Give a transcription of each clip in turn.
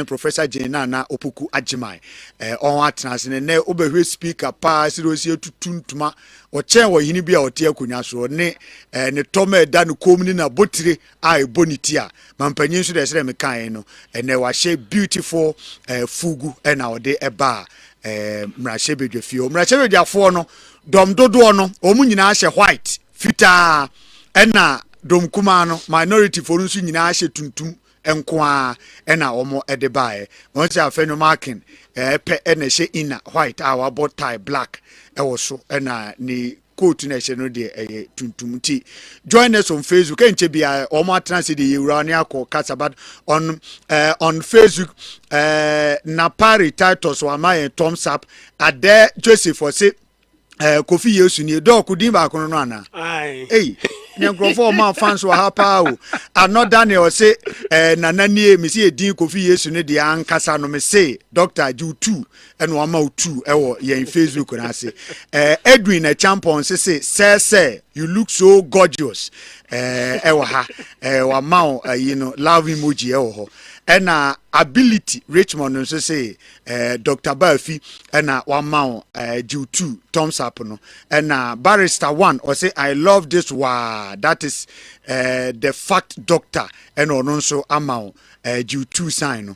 Professor Jenana Opoku Ajimai on atnase ne obehwe speaker pa sirosie tutuntuma o chen wo yini bia o tie akonya so ne ne toma da no komni na botire a eboniti a mampanyin so de sere me kan no ne wa hye beautiful fugu na ode eba mrahye bedwafio mrahye bedwafo no dom dodo no omu nyina hye white fita na dom kuma no minority for nsu nyina hye tuntum enkwa ena omo edebae won say afenyo marking pe ena she inner white our bot tie black wo so ena ni coat na she no de tuntum ti join us on Facebook enche bia omo atranse de yewura ne akọ kasabat on Facebook Napari Titus wa my thumbs up ade Joseph for say Kofi Yesu ni do kudin ba kono no ana eh nyankrofo ma fans wa hapa o another ne o say nananie me say edin Kofi Yesu ne de ankasa no me say Dr. Ju2 eno ama o2 ewo yen Facebook na say Edwin na champion say you look so gorgeous ewo ha wa ma you know love emoji ewo ho ena ability Richmond nso say Dr. Bafi ena wa ma Ju2 thumbs up no ena barrister 1 or say I love this that is the fact doctor and ono nso ama Ju2 sign no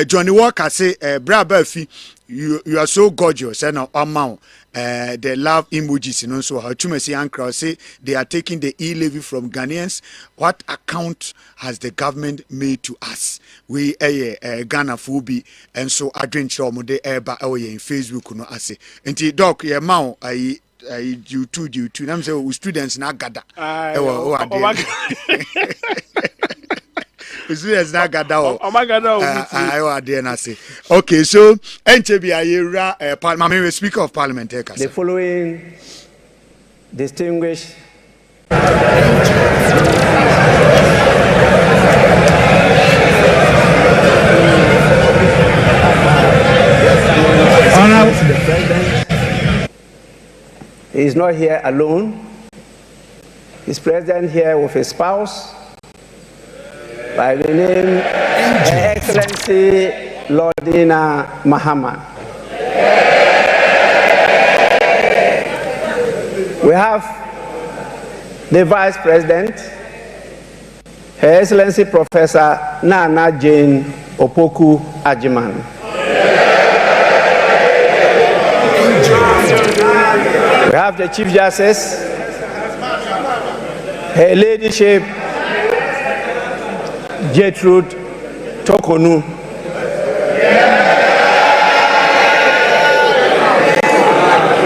Johnny Walker say bra Bafi you are so gorgeous and ama the love emojis no so Chumesi Ankra say they are taking the e-levy from Ghanaians. What account has the government made to us? We Ghana Fubi and so adventure mo de eba in Facebook no ase. Enti doc ye ma you2 nam say students na gada students na gada okay, so NTB ayera parliament speaker of parliament. The following distinguished he is not here alone. He's present here with his spouse by the name Her Excellency Lordina Mahama. We have the Vice President, Her Excellency Professor Nana Jane Opoku Ajiman. We have the Chief Justice, Her Ladyship Gertrude Tokonu.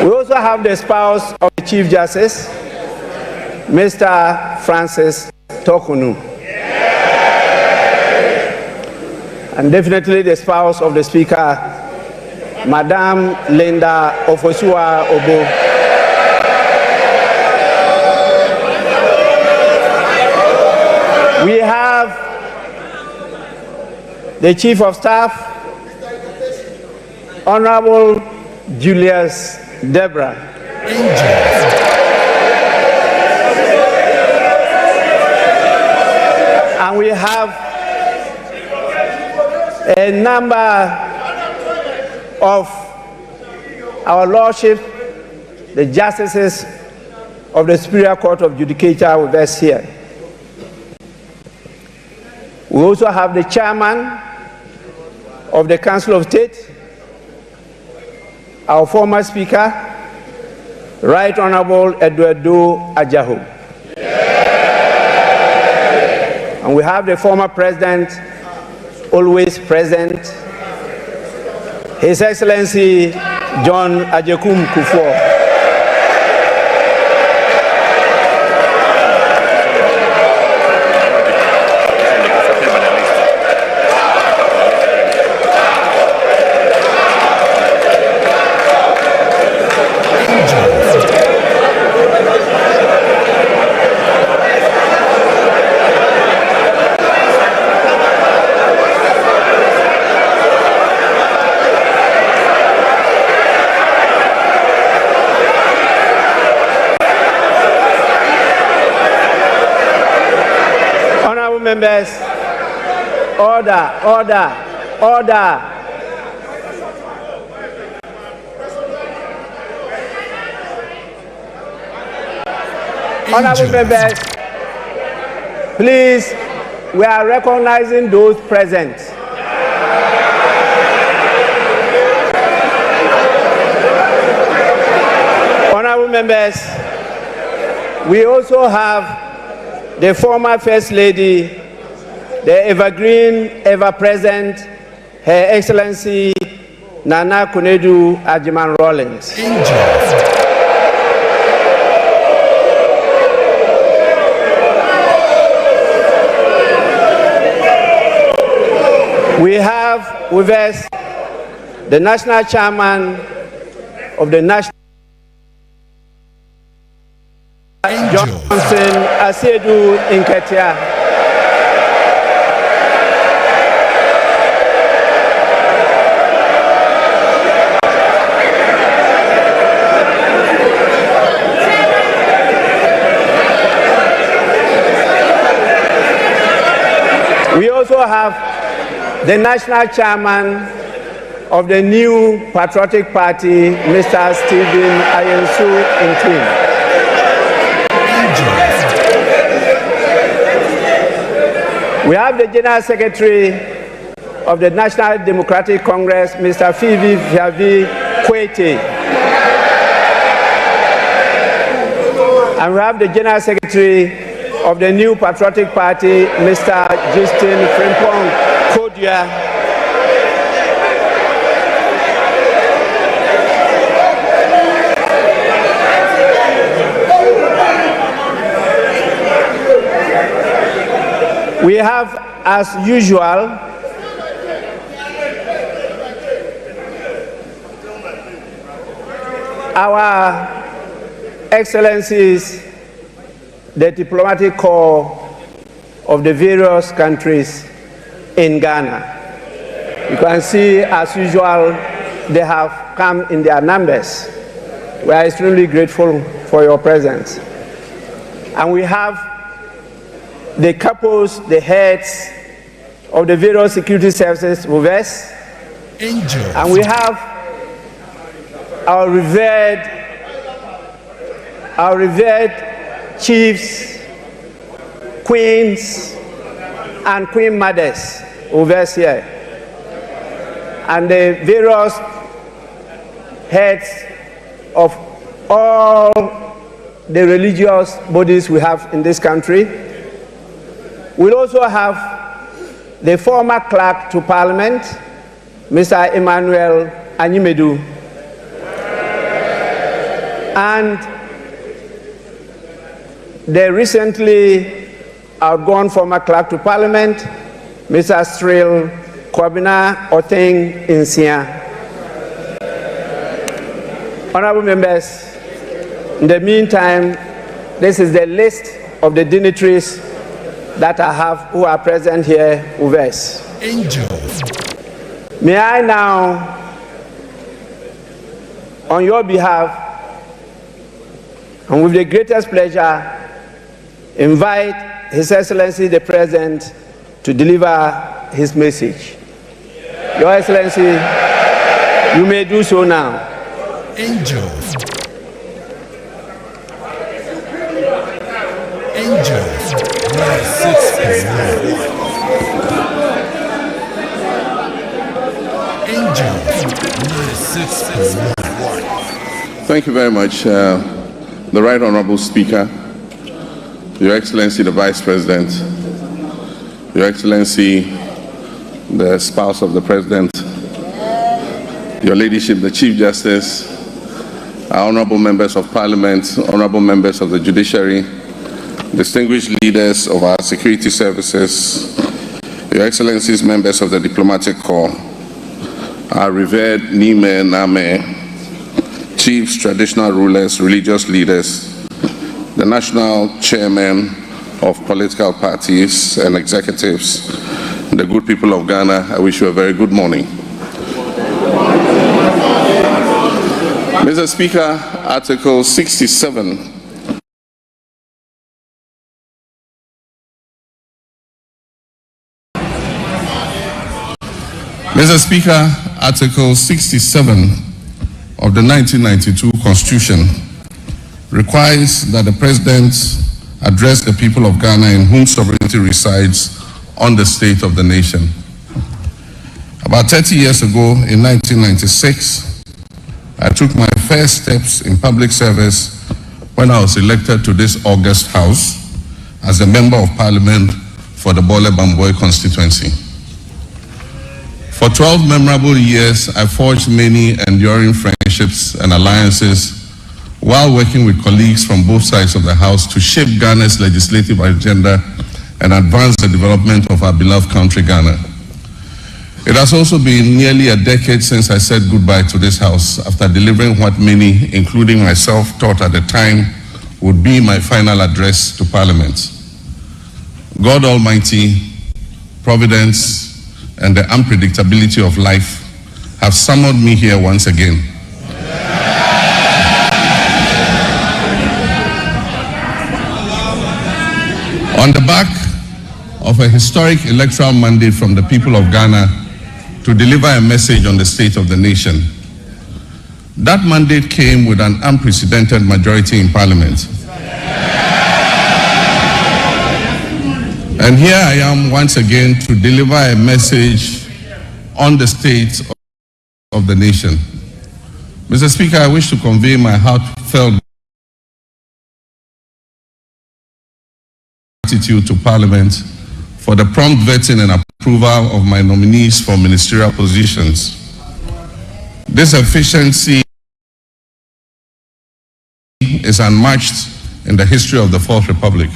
We also have the spouse of the Chief Justice, Mr. Francis Tokonu. And definitely the spouse of the Speaker, Madame Linda Ofosua Obo. We have the Chief of Staff, Honorable Julius Debra. And we have a number of our Lordship, the Justices of the Superior Court of Judicature with us here. We also have the Chairman of the Council of State, our former Speaker, Right Honorable Eduardo Ajahu. And we have the former President, always present, His Excellency John Ajekum Kufuor. Members, order. Order. Honorable members, please, we are recognizing those present. Honorable members, we also have the former First Lady, the evergreen, ever-present, Her Excellency Nana Konadu Agyeman-Rawlings. We have with us the National Chairman of the National Johnson Asiedu Nketia. We also have the National Chairman of the new Patriotic Party, Mr. Stephen Ayensu Ntim. We have the General Secretary of the National Democratic Congress, Mr. Phoebe Viavi Kwete. And we have the General Secretary of the new Patriotic Party, Mr. Justin Frimpong Kodia. We have, as usual, our Excellencies, the diplomatic corps of the various countries in Ghana. You can see, as usual, they have come in their numbers. We are extremely grateful for your presence. And we have the couples, the heads of the various security services with us. And we have our revered chiefs, queens, and queen mothers with us here. And the various heads of all the religious bodies we have in this country. We'll also have the former clerk to Parliament, Mr. Emmanuel Anyimedu, and the recently outgone former clerk to Parliament, Mr. Cyril Kwabena Oteng Insia. Honorable members, in the meantime, this is the list of the dignitaries that I have who are present here with us. May I now, on your behalf, and with the greatest pleasure, invite His Excellency the President to deliver his message. Your Excellency, you may do so now. Thank you very much, the Right Honorable Speaker, Your Excellency the Vice President, Your Excellency the spouse of the President, Your Ladyship the Chief Justice, our honorable members of Parliament, honorable members of the Judiciary, distinguished leaders of our security services, Your Excellencies, members of the Diplomatic Corps, our revered Nime Name, chiefs, traditional rulers, religious leaders, the national chairmen of political parties and executives, the good people of Ghana, I wish you a very good morning. Mr. Speaker, Article 67 Mr. Speaker, Article 67 of the 1992 Constitution requires that the President address the people of Ghana in whom sovereignty resides on the state of the nation. About 30 years ago, in 1996, I took my first steps in public service when I was elected to this august house as a member of parliament for the Bole Bamboi constituency. For 12 memorable years, I forged many enduring friendships and alliances while working with colleagues from both sides of the House to shape Ghana's legislative agenda and advance the development of our beloved country, Ghana. It has also been nearly a decade since I said goodbye to this House after delivering what many, including myself, thought at the time would be my final address to Parliament. God Almighty, Providence, and the unpredictability of life have summoned me here once again. On the back of a historic electoral mandate from the people of Ghana to deliver a message on the state of the nation. That mandate came with an unprecedented majority in Parliament. And here I am once again to deliver a message on the state of the nation. Mr. Speaker, I wish to convey my heartfelt gratitude to Parliament for the prompt vetting and approval of my nominees for ministerial positions. This efficiency is unmatched in the history of the Fourth Republic,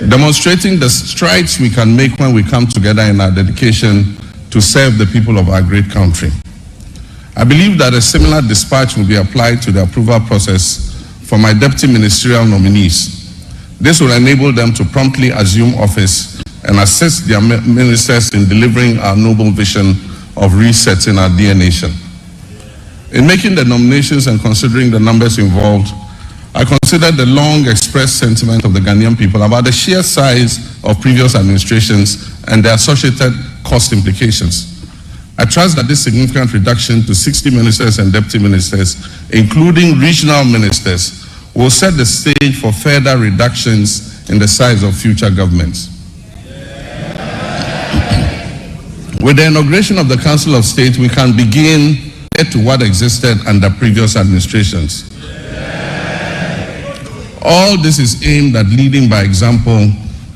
demonstrating the strides we can make when we come together in our dedication to serve the people of our great country. I believe that a similar dispatch will be applied to the approval process for my deputy ministerial nominees. This will enable them to promptly assume office and assist their ministers in delivering our noble vision of resetting our dear nation. In making the nominations and considering the numbers involved, I consider the long expressed sentiment of the Ghanaian people about the sheer size of previous administrations and their associated cost implications. I trust that this significant reduction to 60 ministers and deputy ministers, including regional ministers, will set the stage for further reductions in the size of future governments. With the inauguration of the Council of State, we can begin to what existed under previous administrations. All this is aimed at leading by example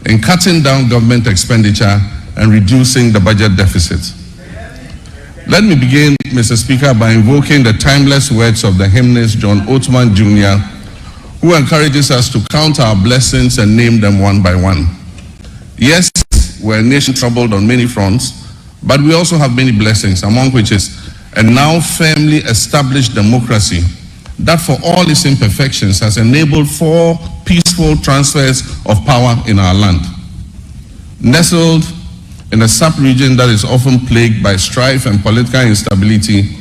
in cutting down government expenditure and reducing the budget deficit. Let me begin, Mr. Speaker, by invoking the timeless words of the hymnist John Othman Jr., who encourages us to count our blessings and name them one by one. Yes, we're a nation troubled on many fronts, but we also have many blessings, among which is a now firmly established democracy that for all its imperfections has enabled 4 peaceful transfers of power in our land. Nestled in a sub-region that is often plagued by strife and political instability,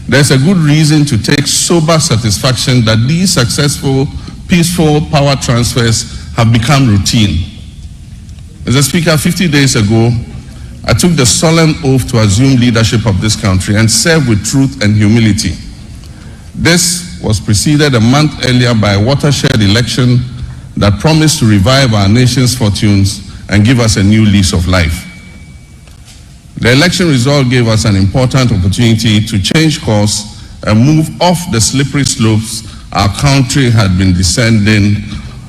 there's a good reason to take sober satisfaction that these successful, peaceful power transfers have become routine. Mr. Speaker, 50 days ago, I took the solemn oath to assume leadership of this country and serve with truth and humility. This was preceded a month earlier by a watershed election that promised to revive our nation's fortunes and give us a new lease of life. The election result gave us an important opportunity to change course and move off the slippery slopes our country had been descending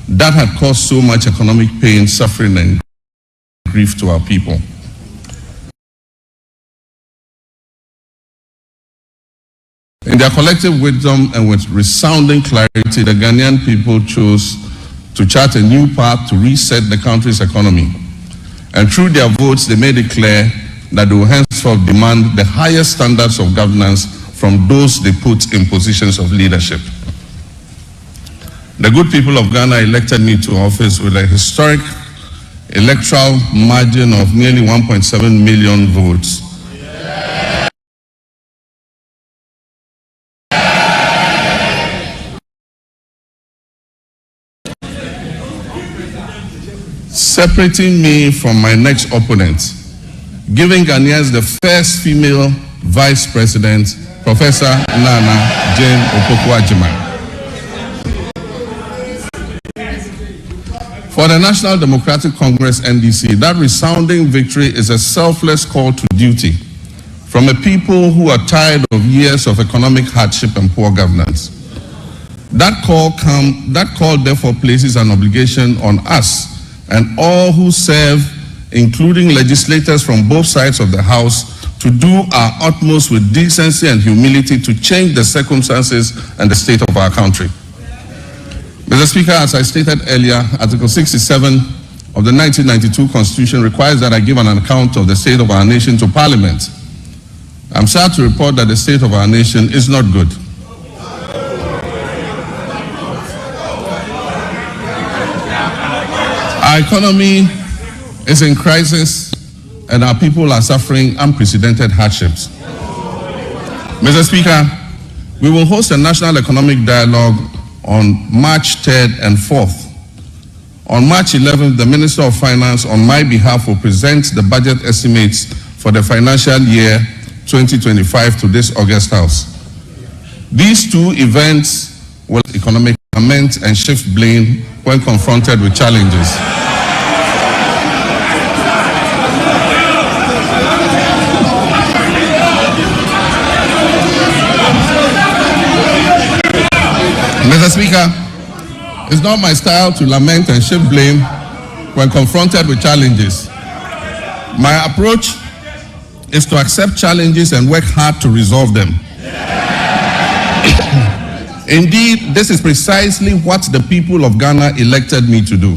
that had caused so much economic pain, suffering, and grief to our people. In their collective wisdom and with resounding clarity, the Ghanaian people chose to chart a new path to reset the country's economy. And through their votes, they made it clear that they will henceforth demand the highest standards of governance from those they put in positions of leadership. The good people of Ghana elected me to office with a historic electoral margin of nearly 1.7 million votes. Separating me from my next opponent, giving Ghanaians the first female vice president, Professor Nana Jane Opoku-Agyeman. For the National Democratic Congress, NDC, that resounding victory is a selfless call to duty from a people who are tired of years of economic hardship and poor governance. That call therefore places an obligation on us and all who serve, including legislators from both sides of the House, to do our utmost with decency and humility to change the circumstances and the state of our country. Mr. Speaker, as I stated earlier, Article 67 of the 1992 Constitution requires that I give an account of the state of our nation to Parliament. I'm sad to report that the state of our nation is not good. Our economy is in crisis and our people are suffering unprecedented hardships. Mr. Speaker, we will host a national economic dialogue on March 3rd and 4th. On March 11th, the Minister of Finance, on my behalf, will present the budget estimates for the financial year 2025 to this August House. These two events will economic lament and shift blame when confronted with challenges. Mr. Speaker, it's not my style to lament and shift blame when confronted with challenges. My approach is to accept challenges and work hard to resolve them. Indeed, this is precisely what the people of Ghana elected me to do.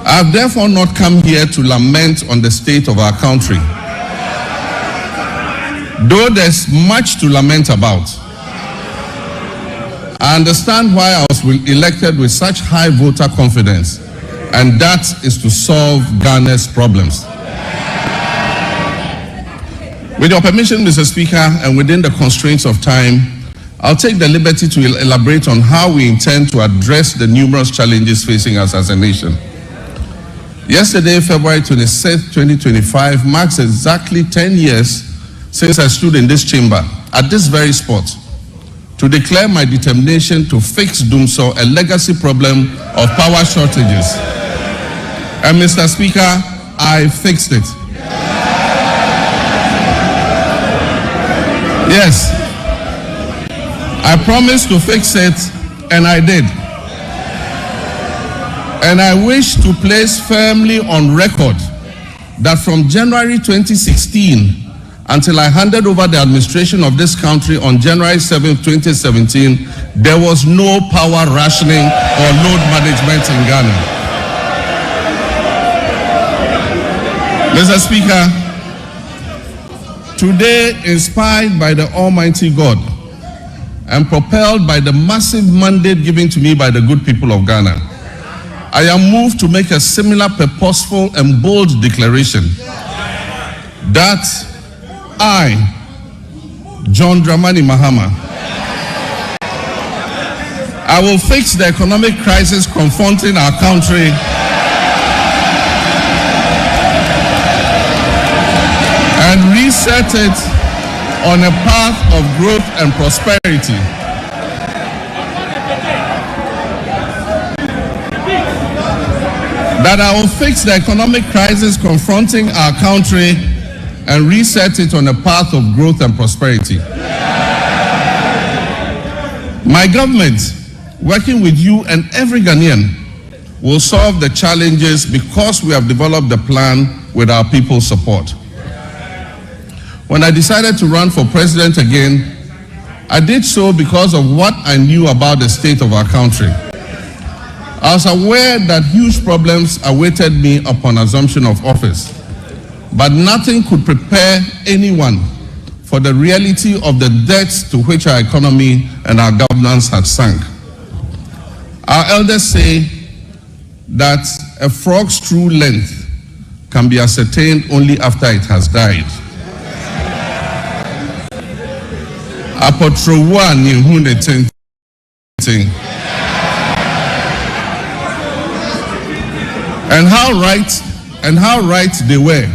I have therefore not come here to lament on the state of our country, though there's much to lament about. I understand why I was elected with such high voter confidence, and that is to solve Ghana's problems. With your permission, Mr. Speaker, and within the constraints of time, I'll take the liberty to elaborate on how we intend to address the numerous challenges facing us as a nation. Yesterday, February 26, 2025, marks exactly 10 years since I stood in this chamber, at this very spot, to declare my determination to fix Dumsor, a legacy problem of power shortages. And Mr. Speaker, I fixed it. Yes, I promised to fix it, and I did. And I wish to place firmly on record that from January 2016 until I handed over the administration of this country on January 7, 2017, there was no power rationing or load management in Ghana. Mr. Speaker, today, inspired by the Almighty God and propelled by the massive mandate given to me by the good people of Ghana, I am moved to make a similar purposeful and bold declaration that I, John Dramani Mahama, I will fix the economic crisis confronting our country and reset it on a path of growth and prosperity. That I will fix the economic crisis confronting our country and reset it on a path of growth and prosperity. My government, working with you and every Ghanaian, will solve the challenges because we have developed the plan with our people's support. When I decided to run for president again, I did so because of what I knew about the state of our country. I was aware that huge problems awaited me upon assumption of office, but nothing could prepare anyone for the reality of the depths to which our economy and our governance had sunk. Our elders say that a frog's true length can be ascertained only after it has died. Apotrowa ni hune ting. And how right and how right they were.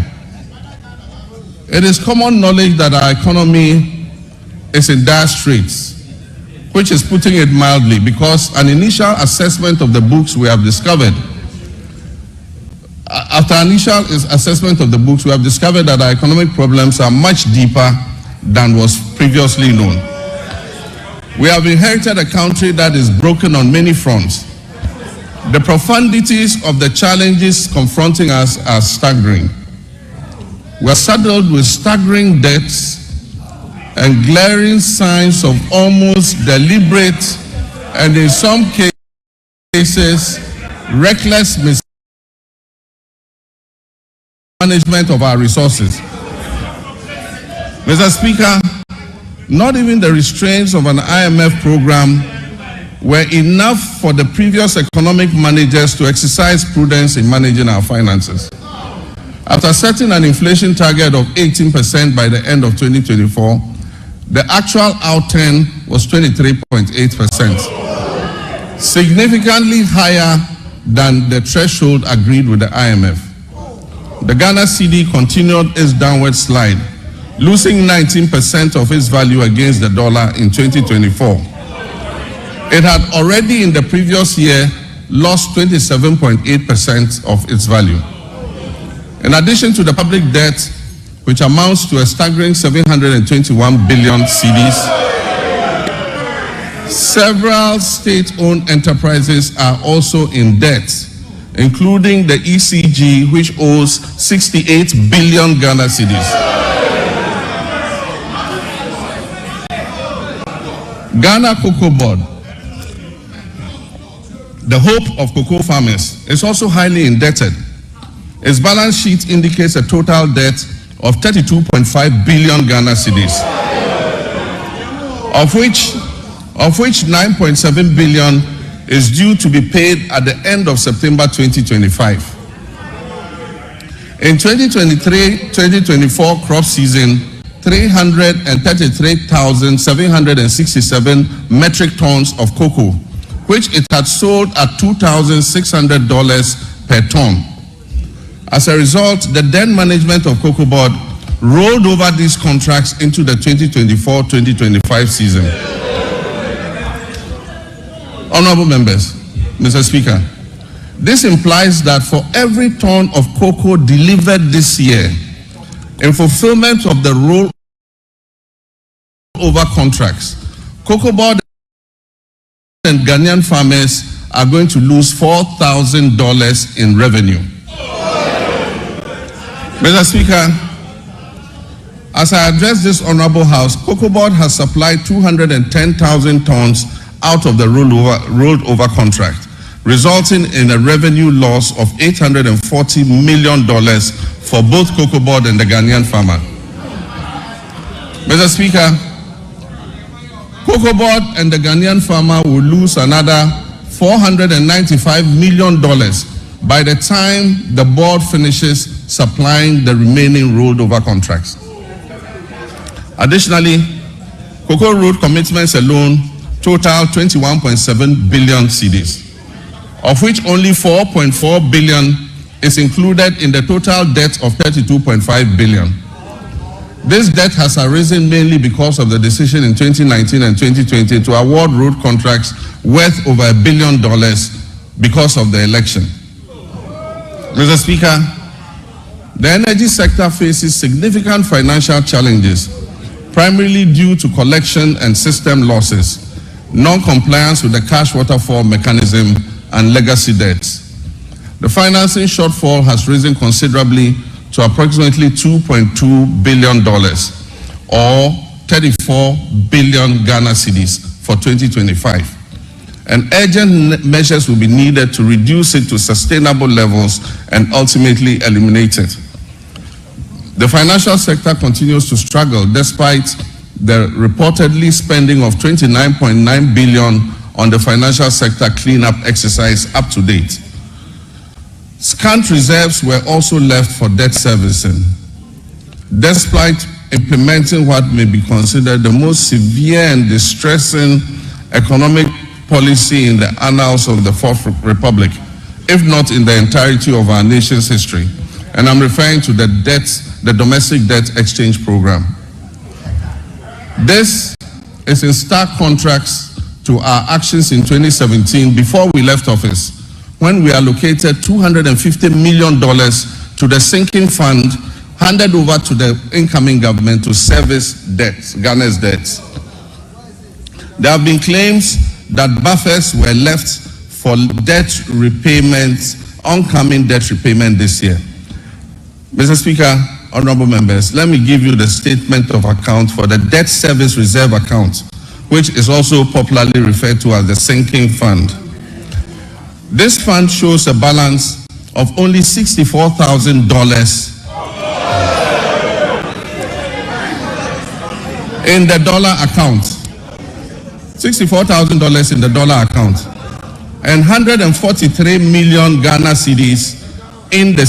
It is common knowledge that our economy is in dire straits, which is putting it mildly, because an initial assessment of the books we have discovered, after initial assessment of the books, we have discovered that our economic problems are much deeper than was previously known. We have inherited a country that is broken on many fronts. The profundities of the challenges confronting us are staggering. We are saddled with staggering debts and glaring signs of almost deliberate and in some cases reckless mismanagement of our resources. Mr. Speaker, not even the restraints of an IMF program were enough for the previous economic managers to exercise prudence in managing our finances. After setting an inflation target of 18% by the end of 2024, the actual outturn was 23.8%, significantly higher than the threshold agreed with the IMF. The Ghana cedi continued its downward slide, losing 19% of its value against the dollar in 2024. It had already in the previous year lost 27.8% of its value. In addition to the public debt, which amounts to a staggering 721 billion cedis, several state-owned enterprises are also in debt, including the ECG, which owes 68 billion Ghana cedis. Ghana Cocoa Board, the hope of cocoa farmers, is also highly indebted. Its balance sheet indicates a total debt of 32.5 billion Ghana cedis, of which 9.7 billion is due to be paid at the end of September 2025. In 2023-2024 crop season, 333,767 metric tons of cocoa, which it had sold at $2,600 per ton. As a result, the then management of Cocoa Board rolled over these contracts into the 2024-2025 season. Honorable members, Mr. Speaker, this implies that for every ton of cocoa delivered this year, in fulfillment of the rollover contracts, Cocoa Board and Ghanaian farmers are going to lose $4,000 in revenue. Mr. Speaker, as I address this honorable House, Cocoa Board has supplied 210,000 tons out of the rolled over contract, resulting in a revenue loss of $840 million for both Cocoa Board and the Ghanaian farmer. Mr. Speaker, Cocoa Board and the Ghanaian farmer will lose another $495 million by the time the board finishes supplying the remaining rolled over contracts. Additionally, cocoa road commitments alone total 21.7 billion cedis, of which only 4.4 billion is included in the total debt of 32.5 billion. This debt has arisen mainly because of the decision in 2019 and 2020 to award road contracts worth over $1 billion because of the election. Mr. Speaker, the energy sector faces significant financial challenges, primarily due to collection and system losses, non-compliance with the cash waterfall mechanism, and legacy debts. The financing shortfall has risen considerably to approximately $2.2 billion, or 34 billion Ghana cedis for 2025. And urgent measures will be needed to reduce it to sustainable levels and ultimately eliminate it. The financial sector continues to struggle despite the reportedly spending of 29.9 billion on the financial sector cleanup exercise up to date. Scant reserves were also left for debt servicing, despite implementing what may be considered the most severe and distressing economic policy in the annals of the Fourth Republic, if not in the entirety of our nation's history, and I'm referring to the domestic debt exchange program. This is in stark contrast to our actions in 2017 before we left office, when we allocated $250 million to the sinking fund handed over to the incoming government to service debts, Ghana's debts. There have been claims that buffers were left for debt repayment, oncoming debt repayment this year. Mr. Speaker, honorable members, let me give you the statement of account for the debt service reserve account, which is also popularly referred to as the sinking fund. This fund shows a balance of only $64,000 in the dollar account. $64,000 in the dollar account, and 143 million Ghana cedis in the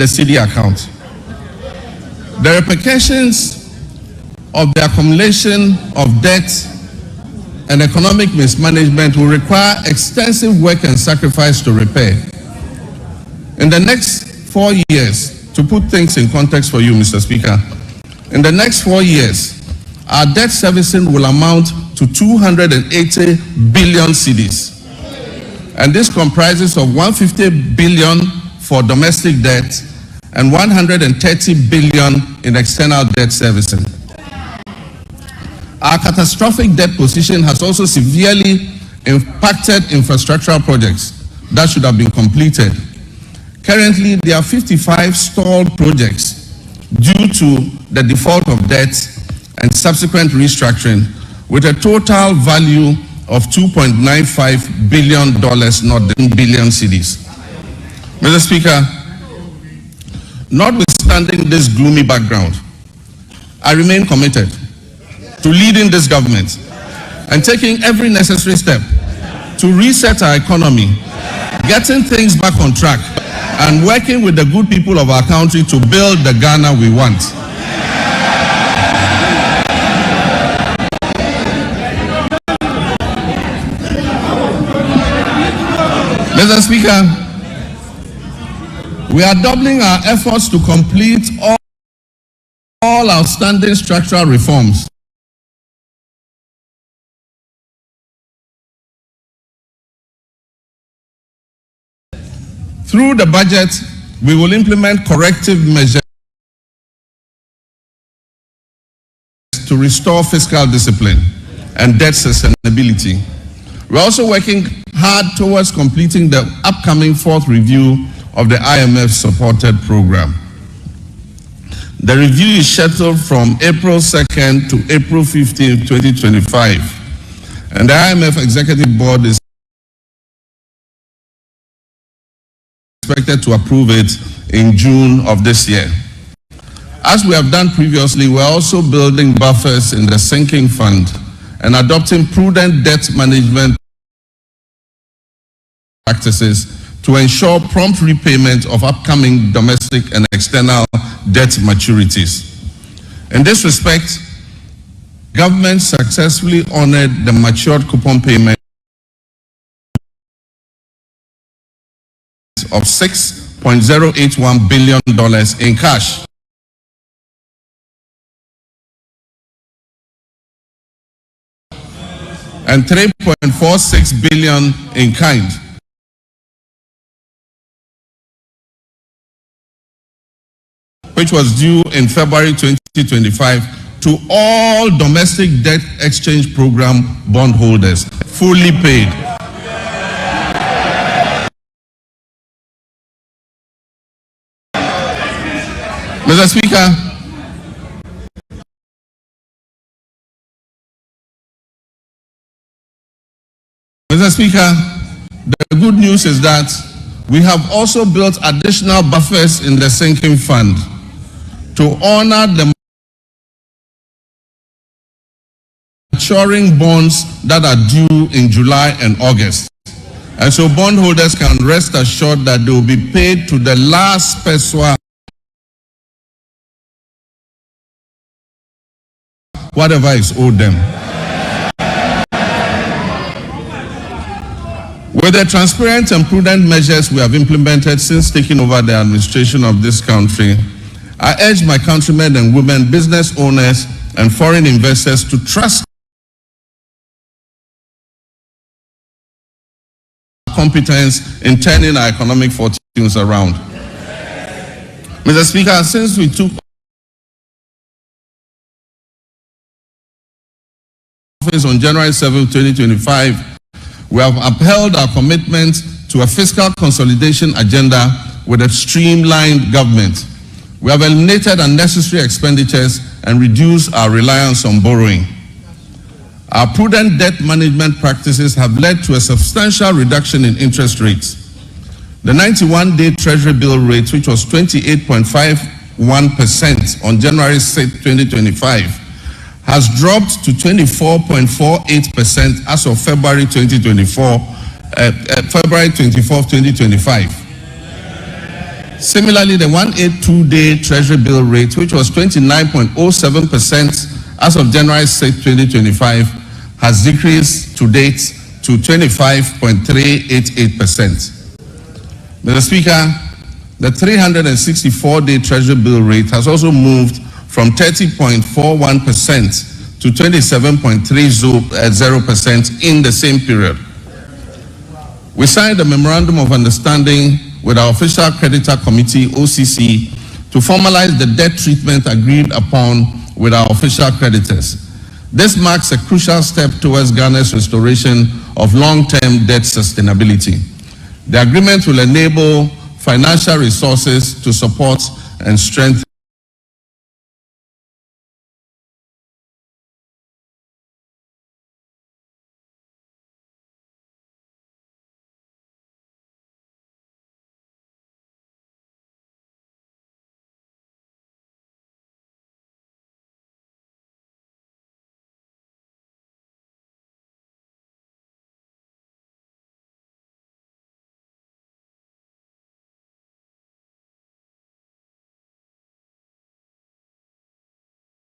CD account. The repercussions of the accumulation of debt and economic mismanagement will require extensive work and sacrifice to repair. In the next 4 years, to put things in context for you, Mr. Speaker, in the next 4 years, our debt servicing will amount to 280 billion cedis. And this comprises of 150 billion for domestic debt and 130 billion in external debt servicing. Our catastrophic debt position has also severely impacted infrastructural projects that should have been completed. Currently, there are 55 stalled projects due to the default of debt and subsequent restructuring, with a total value of $2.95 billion, not billion cedis. Mr. Speaker, notwithstanding this gloomy background, I remain committed to leading this government and taking every necessary step to reset our economy, getting things back on track, and working with the good people of our country to build the Ghana we want. Mr. Speaker, we are doubling our efforts to complete all outstanding structural reforms. Through the budget, we will implement corrective measures to restore fiscal discipline and debt sustainability. We're also working hard towards completing the upcoming 4th review of the IMF-supported program. The review is scheduled from April 2nd to April 15th, 2025, and the IMF Executive Board is expected to approve it in June of this year. As we have done previously, we're also building buffers in the sinking fund and adopting prudent debt management practices to ensure prompt repayment of upcoming domestic and external debt maturities. In this respect, government successfully honored the matured coupon payment of $6.081 billion in cash and $3.46 billion in kind, which was due in February 2025 to all domestic debt exchange program bondholders, fully paid. Mr. Speaker, the good news is that we have also built additional buffers in the sinking fund to honor the maturing bonds that are due in July and August. And so bondholders can rest assured that they will be paid to the last peso, whatever is owed them. With With the transparent and prudent measures we have implemented since taking over the administration of this country, I urge my countrymen and women, business owners, and foreign investors to trust competence in turning our economic fortunes around. Mr. Speaker, since we took office on January 7, 2025, we have upheld our commitment to a fiscal consolidation agenda with a streamlined government. We have eliminated unnecessary expenditures and reduced our reliance on borrowing. Our prudent debt management practices have led to a substantial reduction in interest rates. The 91-day Treasury bill rate, which was 28.51% on January 6, 2025, has dropped to 24.48% as of February 24, 2025. Similarly, the 182-day Treasury bill rate, which was 29.07% as of January 6, 2025, has decreased to date to 25.388%. Mr. Speaker, the 364-day Treasury bill rate has also moved from 30.41% to 27.30% in the same period. We signed a memorandum of understanding with our Official Creditor Committee, OCC, to formalize the debt treatment agreed upon with our official creditors. This marks a crucial step towards Ghana's restoration of long-term debt sustainability. The agreement will enable financial resources to support and strengthen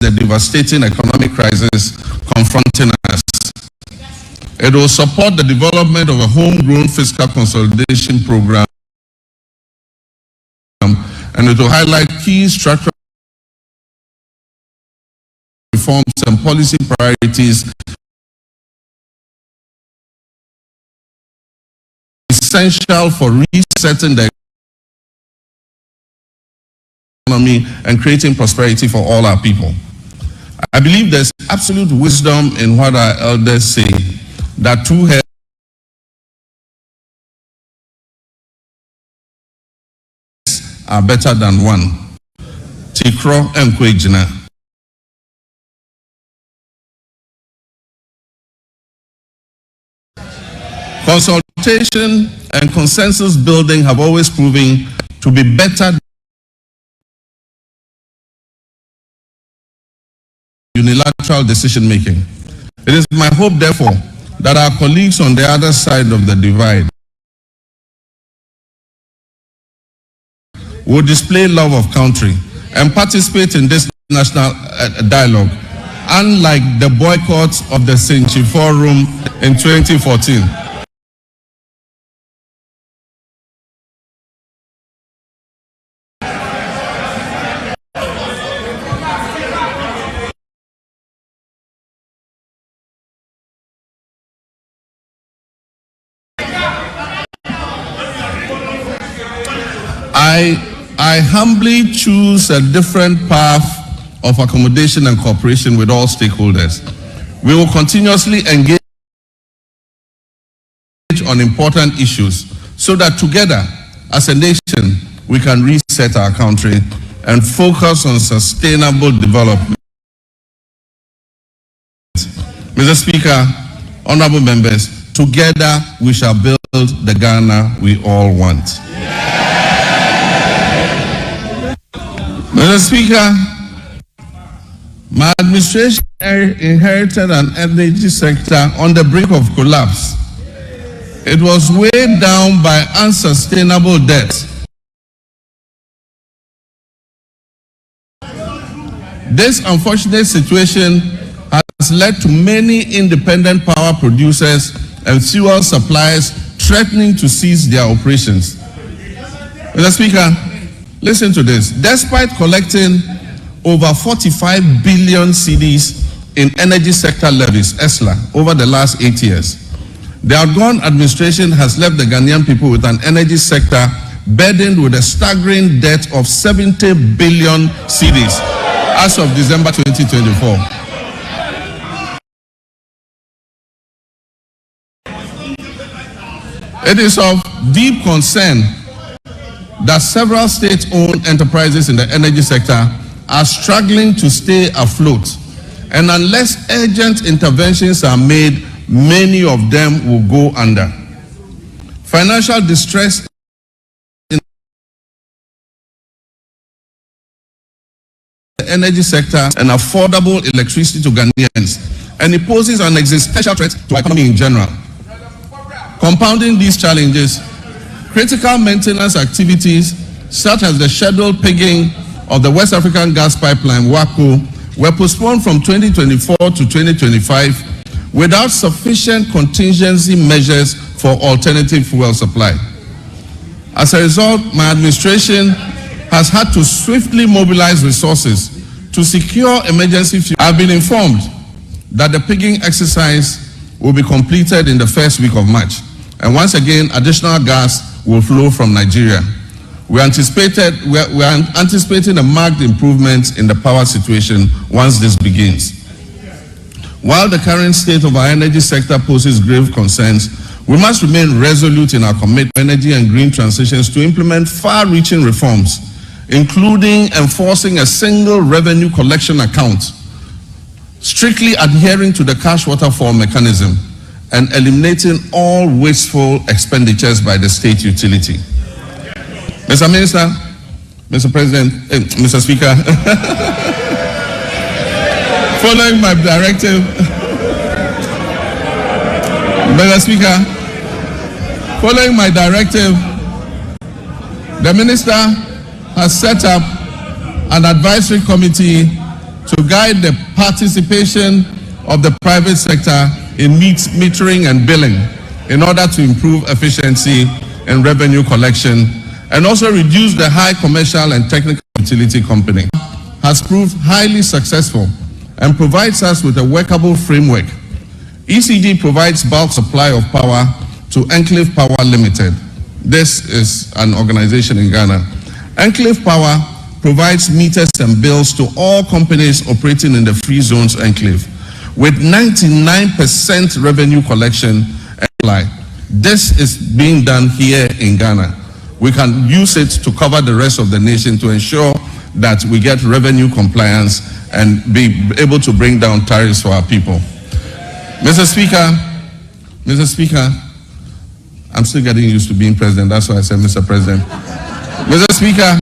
the devastating economic crisis confronting us. It will support the development of a homegrown fiscal consolidation program, and it will highlight key structural reforms and policy priorities essential for resetting the economy and creating prosperity for all our people. I believe there's absolute wisdom in what our elders say, that two heads are better than one. Tikro and Kwejina. Consultation and consensus building have always proven to be better unilateral decision making. It is my hope, therefore, that our colleagues on the other side of the divide will display love of country and participate in this national dialogue, unlike the boycott of the Senchi Forum in 2014. I humbly choose a different path of accommodation and cooperation with all stakeholders. We will continuously engage on important issues so that together, as a nation, we can reset our country and focus on sustainable development. Mr. Speaker, honorable members, together we shall build the Ghana we all want. Mr. Speaker, my administration inherited an energy sector on the brink of collapse. It was weighed down by unsustainable debt. This unfortunate situation has led to many independent power producers and fuel suppliers threatening to seize their operations. Mr. Speaker, listen to this. Despite collecting over 45 billion cedis in energy sector levies, ESLA, over the last 8 years, the outgone administration has left the Ghanaian people with an energy sector burdened with a staggering debt of 70 billion cedis as of December 2024. It is of deep concern that several state-owned enterprises in the energy sector are struggling to stay afloat, and unless urgent interventions are made, many of them will go under. Financial distress in the energy sector and affordable electricity to Ghanaians, and it poses an existential threat to our economy in general. Compounding these challenges, critical maintenance activities such as the scheduled pigging of the West African Gas Pipeline, WACO, were postponed from 2024 to 2025 without sufficient contingency measures for alternative fuel supply. As a result, my administration has had to swiftly mobilize resources to secure emergency fuel. I've been informed that the pigging exercise will be completed in the first week of March, and once again, additional gas will flow from Nigeria. We're anticipating a marked improvement in the power situation once this begins. While the current state of our energy sector poses grave concerns, we must remain resolute in our commitment to energy and green transitions to implement far-reaching reforms, including enforcing a single revenue collection account, strictly adhering to the cash waterfall mechanism, and eliminating all wasteful expenditures by the state utility. Mr. Minister, Mr. President, Mr. Speaker, following my directive, Mr. Speaker, following my directive, the Minister has set up an advisory committee to guide the participation of the private sector in metering and billing in order to improve efficiency and revenue collection and also reduce the high commercial and technical utility company. Has proved highly successful and provides us with a workable framework. ECG provides bulk supply of power to Enclave Power Limited. This is an organization in Ghana. Enclave Power provides meters and bills to all companies operating in the free zones enclave with 99% revenue collection and supply. This is being done here in Ghana. We can use it to cover the rest of the nation to ensure that we get revenue compliance and be able to bring down tariffs for our people. Mr. Speaker, I'm still getting used to being president, that's why I said Mr. President. Mr. Speaker,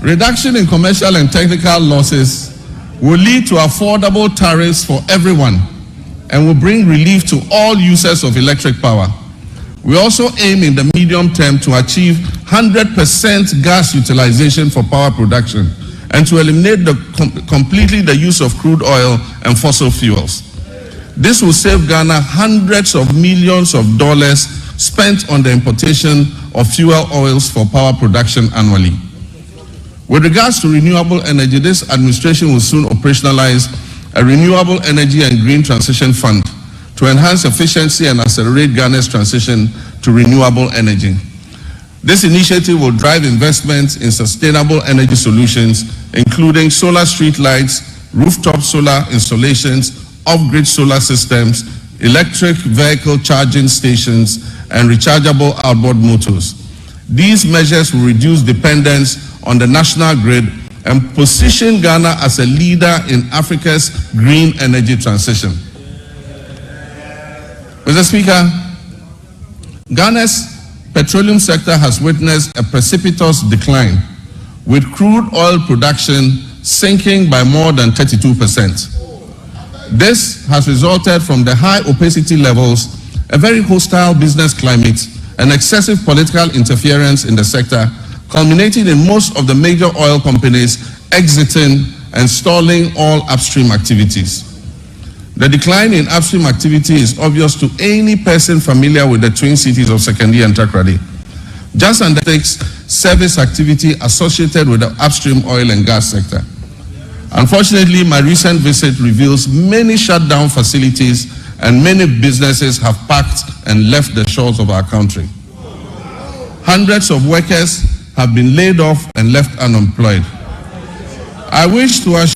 reduction in commercial and technical losses will lead to affordable tariffs for everyone and will bring relief to all users of electric power. We also aim in the medium term to achieve 100% gas utilization for power production and to eliminate completely the use of crude oil and fossil fuels. This will save Ghana hundreds of millions of dollars spent on the importation of fuel oils for power production annually. With regards to renewable energy, this administration will soon operationalize a renewable energy and green transition fund to enhance efficiency and accelerate Ghana's transition to renewable energy. This initiative will drive investments in sustainable energy solutions, including solar street lights, rooftop solar installations, off-grid solar systems, electric vehicle charging stations, and rechargeable outboard motors. These measures will reduce dependence on the national grid and position Ghana as a leader in Africa's green energy transition. Mr. Speaker, Ghana's petroleum sector has witnessed a precipitous decline, with crude oil production sinking by more than 32%. This has resulted from the high opacity levels, a very hostile business climate, and excessive political interference in the sector, culminating in most of the major oil companies exiting and stalling all upstream activities. The decline in upstream activity is obvious to any person familiar with the twin cities of Sekondi and Takoradi. Just undertakes service activity associated with the upstream oil and gas sector. Unfortunately, my recent visit reveals many shut down facilities and many businesses have packed and left the shores of our country. Hundreds of workers have been laid off and left unemployed. I wish to assure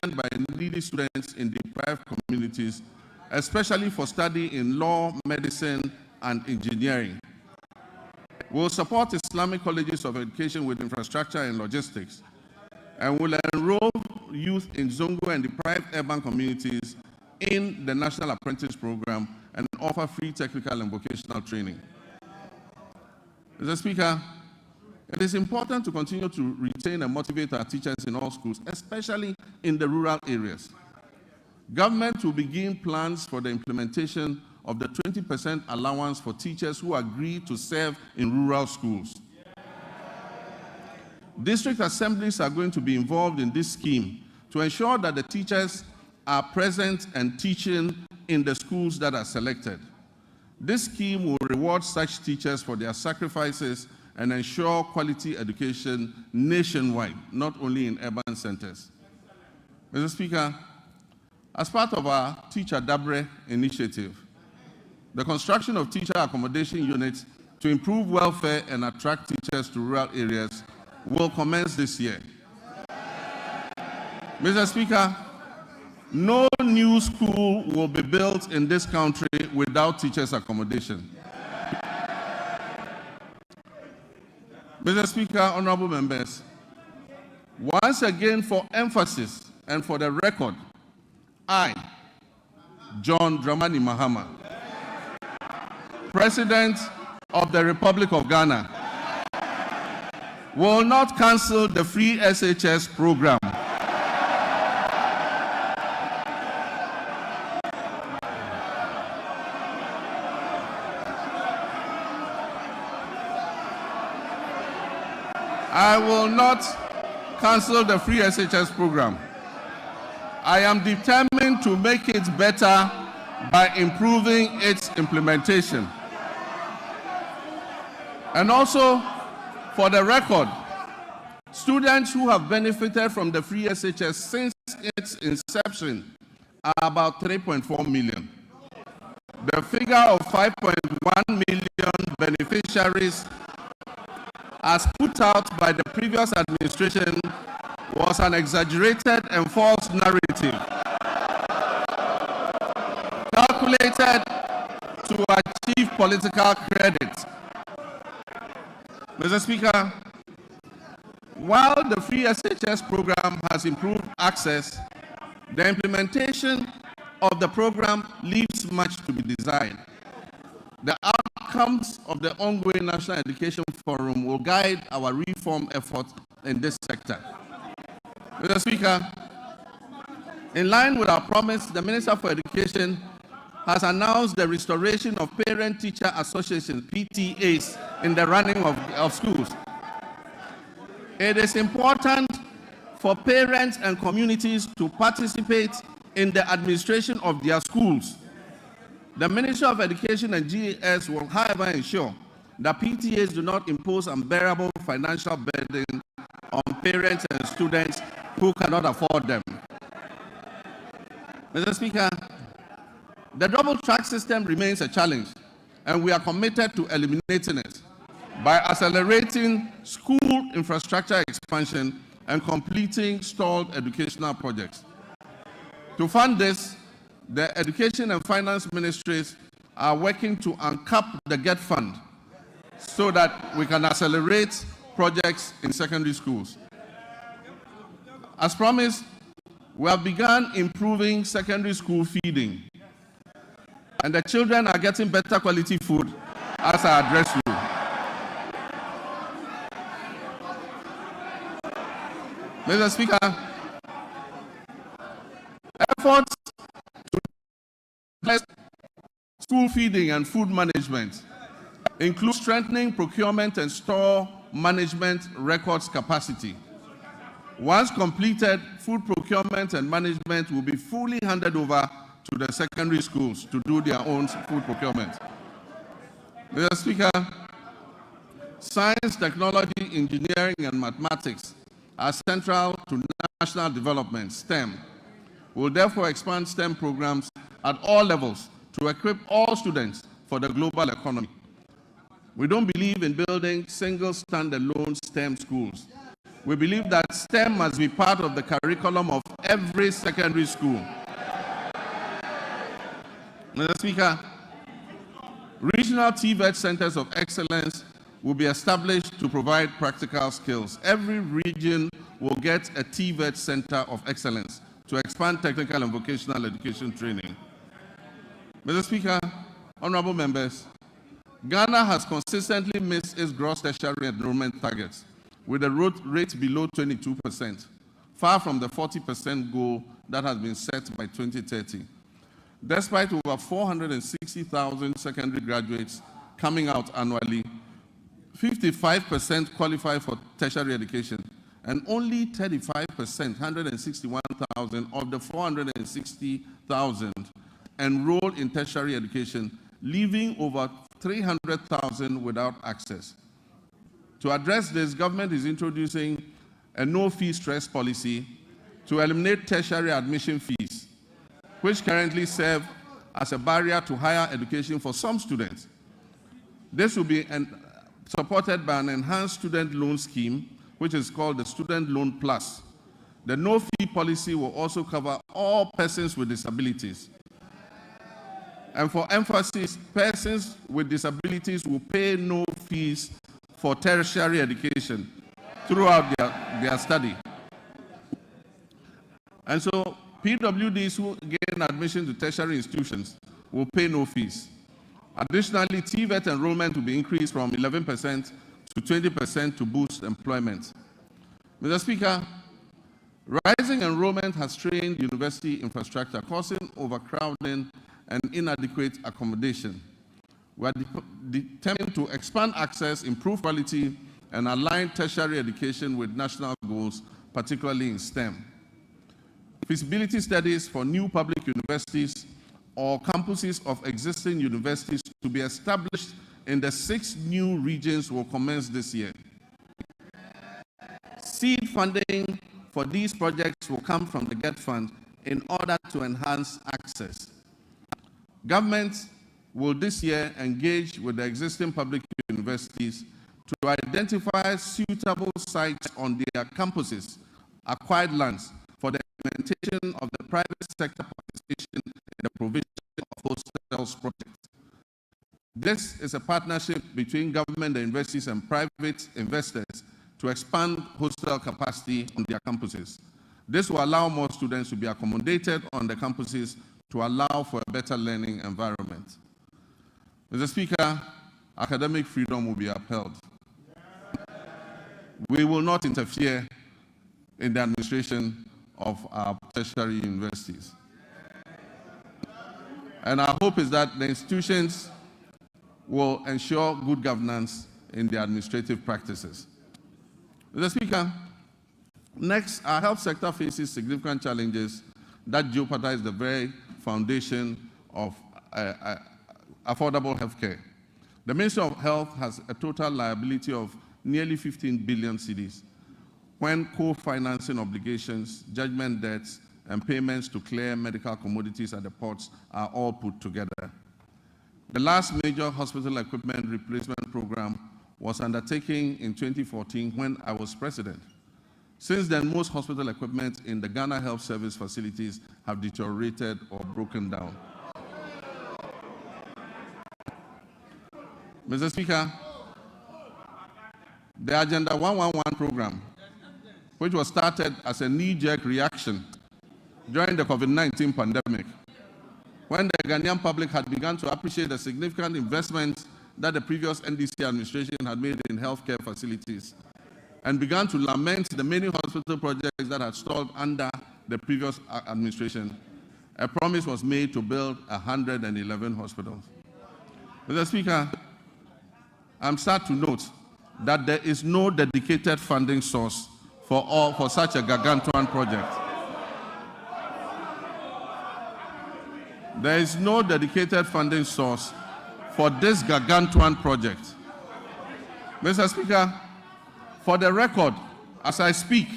by needy students in deprived communities, especially for study in law, medicine, and engineering. We'll support Islamic colleges of education with infrastructure and logistics, and will enroll youth in Zongo and deprived urban communities in the National Apprentice Program and offer free technical and vocational training. Mr. Speaker, it is important to continue to retain and motivate our teachers in all schools, especially in the rural areas. Government will begin plans for the implementation of the 20% allowance for teachers who agree to serve in rural schools. District assemblies are going to be involved in this scheme to ensure that the teachers are present and teaching in the schools that are selected. This scheme will reward such teachers for their sacrifices and ensure quality education nationwide, not only in urban centers. Mr. Speaker, as part of our Teacher Dabre initiative, the construction of teacher accommodation units to improve welfare and attract teachers to rural areas will commence this year. Mr. Speaker, no new school will be built in this country without teachers' accommodation. Mr. Speaker, honorable members, once again for emphasis and for the record, I, John Dramani Mahama, President of the Republic of Ghana, will not cancel the free SHS program. I will not cancel the free SHS program. I am determined to make it better by improving its implementation. And also, for the record, students who have benefited from the free SHS since its inception are about 3.4 million. The figure of 5.1 million beneficiaries as put out by the previous administration was an exaggerated and false narrative calculated to achieve political credit. Mr. Speaker, while the free SHS program has improved access, the implementation of the program leaves much to be desired. The outcomes of the ongoing National Education Forum will guide our reform efforts in this sector. Mr. Speaker, in line with our promise, the Minister for Education has announced the restoration of Parent-Teacher Associations, PTAs, in the running of schools. It is important for parents and communities to participate in the administration of their schools. The Ministry of Education and GES will, however, ensure that PTAs do not impose unbearable financial burden on parents and students who cannot afford them. Mr. Speaker, the double track system remains a challenge, and we are committed to eliminating it by accelerating school infrastructure expansion and completing stalled educational projects. To fund this, the Education and Finance Ministries are working to uncap the GET fund so that we can accelerate projects in secondary schools. As promised, we have begun improving secondary school feeding, and the children are getting better quality food as I address you. Mr. Speaker, efforts to address school feeding and food management include strengthening procurement and store management records capacity. Once completed, food procurement and management will be fully handed over to the secondary schools to do their own food procurement. Mr. Speaker, science, technology, engineering, and mathematics are central to national development, STEM. We'll therefore expand STEM programs at all levels to equip all students for the global economy. We don't believe in building single standalone STEM schools. We believe that STEM must be part of the curriculum of every secondary school. Mr. Speaker, regional TVET centers of excellence will be established to provide practical skills. Every region will get a TVET center of excellence to expand technical and vocational education training. Mr. Speaker, honorable members, Ghana has consistently missed its gross tertiary enrollment targets with a rate below 22%, far from the 40% goal that has been set by 2030. Despite over 460,000 secondary graduates coming out annually, 55% qualify for tertiary education, and only 35%, 161,000 of the 460,000 enroll in tertiary education, leaving over 300,000 without access. To address this, government is introducing a no-fee stress policy to eliminate tertiary admission fees, which currently serve as a barrier to higher education for some students. This will be supported by an enhanced student loan scheme, which is called the Student Loan Plus. The no-fee policy will also cover all persons with disabilities. And for emphasis, persons with disabilities will pay no fees for tertiary education throughout their study. And so PWDs who gain admission to tertiary institutions will pay no fees. Additionally, TVET enrollment will be increased from 11% to 20% to boost employment. Mr. Speaker, rising enrollment has strained university infrastructure, causing overcrowding and inadequate accommodation. We are determined to expand access, improve quality, and align tertiary education with national goals, particularly in STEM. Feasibility studies for new public universities or campuses of existing universities to be established in the 6 new regions will commence this year. Seed funding for these projects will come from the GET Fund in order to enhance access. Government will this year engage with the existing public universities to identify suitable sites on their campuses, acquired lands, for the implementation of the private sector participation in the provision of hostels projects. This is a partnership between government, the universities, and private investors to expand hostel capacity on their campuses. This will allow more students to be accommodated on the campuses to allow for a better learning environment. Mr. Speaker, academic freedom will be upheld. We will not interfere in the administration of our tertiary universities. And our hope is that the institutions will ensure good governance in their administrative practices. Mr. Speaker, next, our health sector faces significant challenges that jeopardize the very foundation of affordable health care. The Ministry of Health has a total liability of nearly 15 billion cedis when co-financing obligations, judgment debts, and payments to clear medical commodities at the ports are all put together. The last major hospital equipment replacement program was undertaken in 2014 when I was president. Since then, most hospital equipment in the Ghana Health Service facilities have deteriorated or broken down. Mr. Speaker, the Agenda 111 program, which was started as a knee-jerk reaction during the COVID-19 pandemic, when the Ghanaian public had begun to appreciate the significant investments that the previous NDC administration had made in healthcare facilities, and began to lament the many hospital projects that had stalled under the previous administration, a promise was made to build 111 hospitals. Mr. Speaker, I'm sad to note that there is no dedicated funding source for such a gargantuan project. There is no dedicated funding source for this gargantuan project. Mr. Speaker, for the record, as I speak,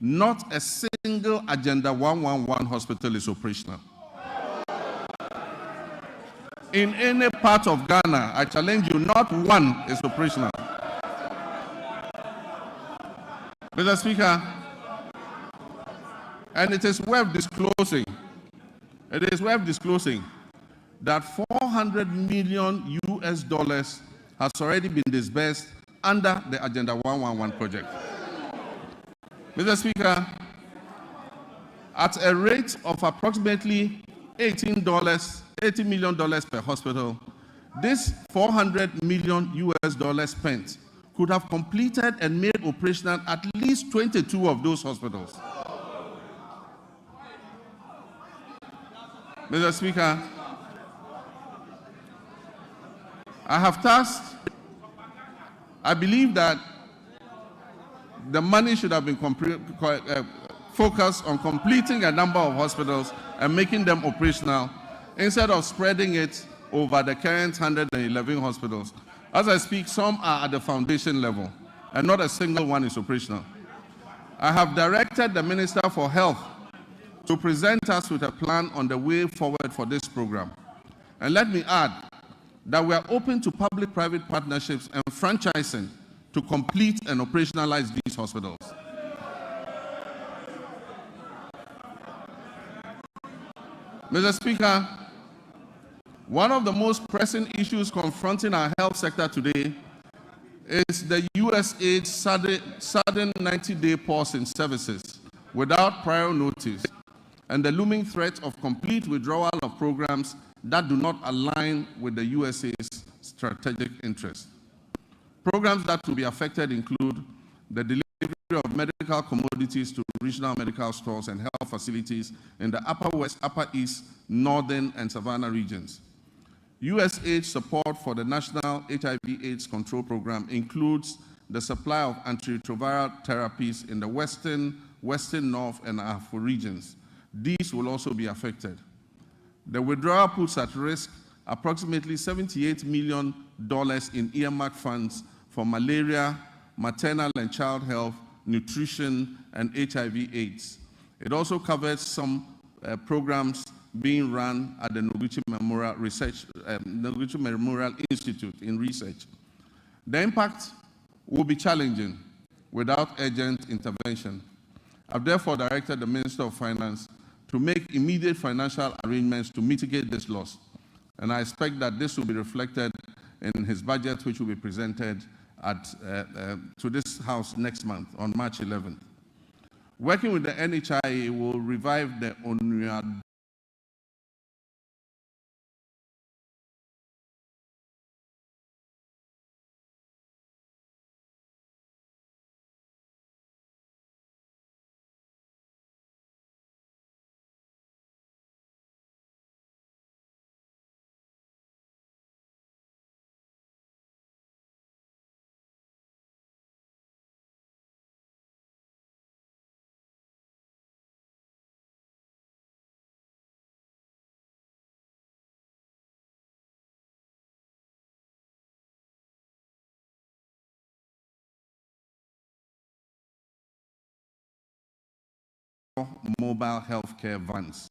not a single Agenda 111 hospital is operational. In any part of Ghana, I challenge you, not one is operational. Mr. Speaker, And it is worth disclosing, that 400 million US dollars has already been disbursed under the Agenda 111 project. Mr. Speaker, at a rate of approximately $80 million per hospital, this 400 million US dollars spent could have completed and made operational at least 22 of those hospitals. Mr. Speaker, I believe that the money should have been focused on completing a number of hospitals and making them operational instead of spreading it over the current 111 hospitals. As I speak, some are at the foundation level and not a single one is operational. I have directed the Minister for Health to present us with a plan on the way forward for this program. And let me add that we are open to public-private partnerships and franchising to complete and operationalize these hospitals. Mr. Speaker, one of the most pressing issues confronting our health sector today is the USAID's sudden 90-day pause in services without prior notice and the looming threat of complete withdrawal of programs that do not align with the USAID's strategic interests. Programs that will be affected include the delivery of medical commodities to regional medical stores and health facilities in the Upper West, Upper East, Northern, and Savannah regions. USAID support for the National HIV/AIDS Control Program includes the supply of antiretroviral therapies in the Western, North, and Afro regions. These will also be affected. The withdrawal puts at risk approximately $78 million in earmarked funds for malaria, maternal and child health, nutrition, and HIV/AIDS. It also covers some programs being run at the Noguchi Memorial Institute in research. The impact will be challenging without urgent intervention. I've therefore directed the Minister of Finance to make immediate financial arrangements to mitigate this loss. And I expect that this will be reflected in his budget, which will be presented to this House next month, on March 11th. Working with the NHIA will revive the Onua mobile healthcare vans.